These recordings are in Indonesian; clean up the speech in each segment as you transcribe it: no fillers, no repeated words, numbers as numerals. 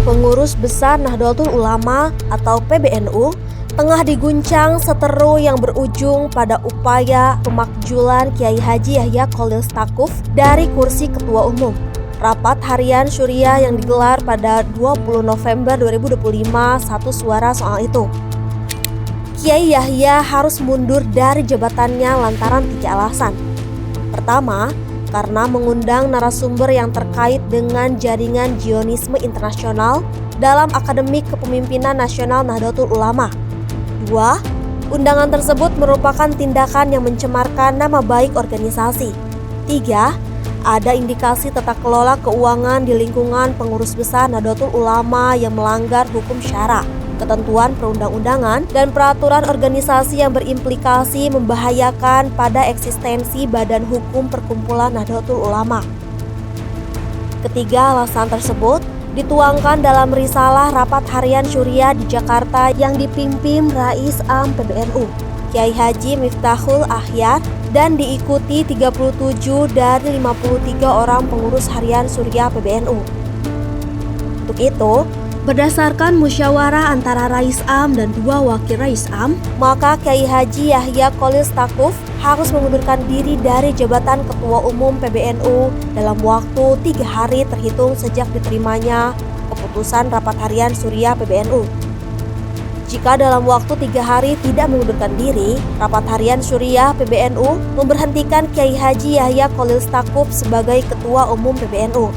Pengurus Besar Nahdlatul Ulama atau PBNU tengah diguncang seteru yang berujung pada upaya pemakjulan Kiai Haji Yahya Cholil Stakuf dari kursi Ketua Umum. Rapat harian Syuriah yang digelar pada 20 November 2025 satu suara soal itu. Kiai Yahya harus mundur dari jabatannya lantaran 3 alasan. Pertama, karena mengundang narasumber yang terkait dengan jaringan Zionisme internasional dalam Akademi Kepemimpinan Nasional Nahdlatul Ulama. 2. Undangan tersebut merupakan tindakan yang mencemarkan nama baik organisasi. 3. Ada indikasi tata kelola keuangan di lingkungan pengurus besar Nahdlatul Ulama yang melanggar hukum syara, ketentuan perundang-undangan, dan peraturan organisasi yang berimplikasi membahayakan pada eksistensi badan hukum perkumpulan Nahdlatul Ulama. Ketiga alasan tersebut dituangkan dalam risalah rapat harian Syuriah di Jakarta yang dipimpin Rais Am PBNU, Kiai Haji Miftahul Akhyar, dan diikuti 37 dari 53 orang pengurus harian Syuriah PBNU. Untuk itu, berdasarkan musyawarah antara Rais Am dan 2 wakil Rais Am, maka Kiai Haji Yahya Cholil Stakuf harus mengundurkan diri dari jabatan Ketua Umum PBNU dalam waktu 3 hari terhitung sejak diterimanya keputusan rapat harian Syuriah PBNU. Jika dalam waktu 3 hari tidak mengundurkan diri, rapat harian Syuriah PBNU memberhentikan Kiai Haji Yahya Cholil Stakuf sebagai Ketua Umum PBNU.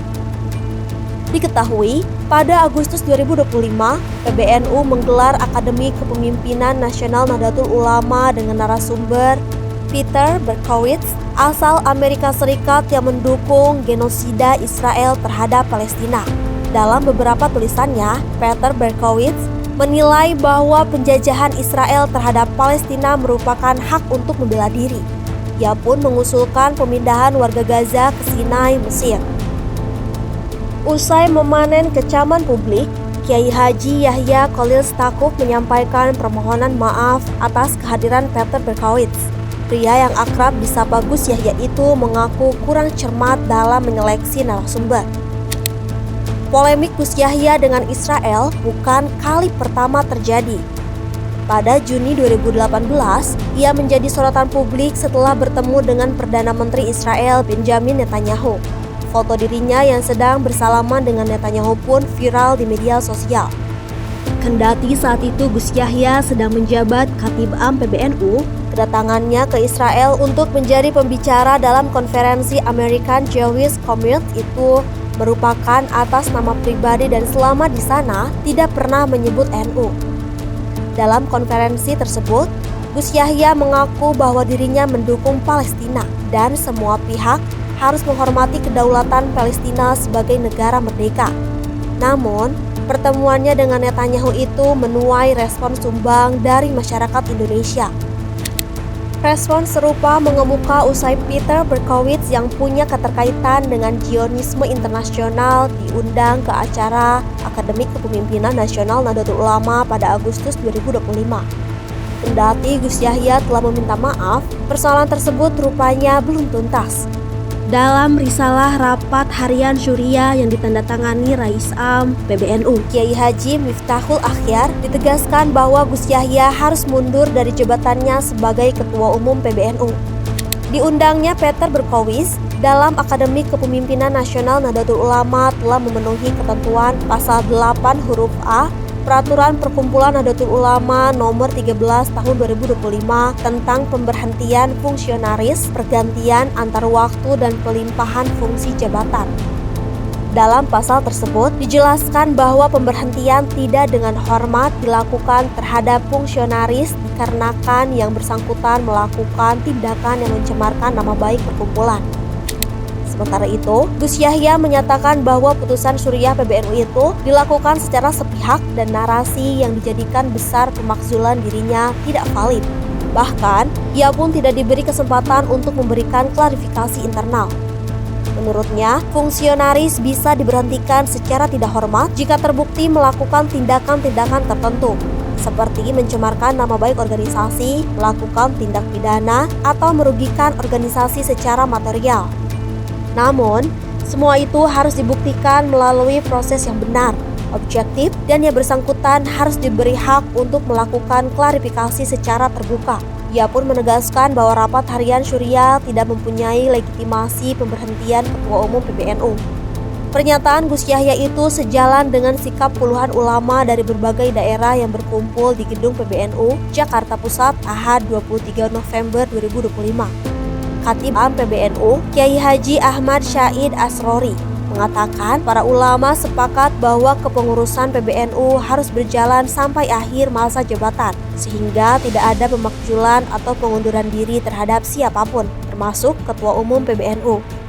Diketahui, pada Agustus 2025, PBNU menggelar Akademi Kepemimpinan Nasional Nahdlatul Ulama dengan narasumber Peter Berkowitz, asal Amerika Serikat yang mendukung genosida Israel terhadap Palestina. Dalam beberapa tulisannya, Peter Berkowitz menilai bahwa penjajahan Israel terhadap Palestina merupakan hak untuk membela diri. Ia pun mengusulkan pemindahan warga Gaza ke Sinai, Mesir. Usai memanen kecaman publik, Kiai Haji Yahya Cholil Stakuf menyampaikan permohonan maaf atas kehadiran Peter Berkowitz. Pria yang akrab disapa Gus Yahya itu mengaku kurang cermat dalam menyeleksi narasumber. Polemik Gus Yahya dengan Israel bukan kali pertama terjadi. Pada Juni 2018, ia menjadi sorotan publik setelah bertemu dengan Perdana Menteri Israel Benjamin Netanyahu. Foto dirinya yang sedang bersalaman dengan Netanyahu pun viral di media sosial. Kendati saat itu Gus Yahya sedang menjabat Khatib Am PBNU, kedatangannya ke Israel untuk menjadi pembicara dalam konferensi American Jewish Community itu merupakan atas nama pribadi dan selama di sana tidak pernah menyebut NU. Dalam konferensi tersebut, Gus Yahya mengaku bahwa dirinya mendukung Palestina dan semua pihak harus menghormati kedaulatan Palestina sebagai negara merdeka. Namun, pertemuannya dengan Netanyahu itu menuai respon sumbang dari masyarakat Indonesia. Respon serupa mengemuka usai Peter Berkowitz yang punya keterkaitan dengan Zionisme internasional diundang ke acara Akademi Kepemimpinan Nasional Nahdlatul Ulama pada Agustus 2025. Kendati Gus Yahya telah meminta maaf, persoalan tersebut rupanya belum tuntas. Dalam risalah rapat harian Syuriah yang ditandatangani Rais Am PBNU, Kiai Haji Miftahul Akhyar, ditegaskan bahwa Gus Yahya harus mundur dari jabatannya sebagai Ketua Umum PBNU. Diundangnya Peter Berkowitz dalam Akademi Kepemimpinan Nasional Nahdlatul Ulama telah memenuhi ketentuan pasal 8 huruf A Peraturan Perkumpulan Nahdlatul Ulama Nomor 13 Tahun 2025 tentang pemberhentian fungsionaris, pergantian antar waktu dan pelimpahan fungsi jabatan. Dalam pasal tersebut dijelaskan bahwa pemberhentian tidak dengan hormat dilakukan terhadap fungsionaris dikarenakan yang bersangkutan melakukan tindakan yang mencemarkan nama baik perkumpulan. Sementara itu, Gus Yahya menyatakan bahwa putusan Syuriah PBNU itu dilakukan secara sepihak dan narasi yang dijadikan besar pemakzulan dirinya tidak valid. Bahkan, ia pun tidak diberi kesempatan untuk memberikan klarifikasi internal. Menurutnya, fungsionaris bisa diberhentikan secara tidak hormat jika terbukti melakukan tindakan-tindakan tertentu, seperti mencemarkan nama baik organisasi, melakukan tindak pidana, atau merugikan organisasi secara material. Namun, semua itu harus dibuktikan melalui proses yang benar. objektif, dan yang bersangkutan harus diberi hak untuk melakukan klarifikasi secara terbuka. Ia pun menegaskan bahwa rapat harian Syuriah tidak mempunyai legitimasi pemberhentian Ketua Umum PBNU. Pernyataan Gus Yahya itu sejalan dengan sikap puluhan ulama dari berbagai daerah yang berkumpul di gedung PBNU, Jakarta Pusat, Ahad 23 November 2025. Khatib Am PBNU, Kiai Haji Ahmad Syahid Asrori, mengatakan para ulama sepakat bahwa kepengurusan PBNU harus berjalan sampai akhir masa jabatan, sehingga tidak ada pemakzulan atau pengunduran diri terhadap siapapun, termasuk Ketua Umum PBNU.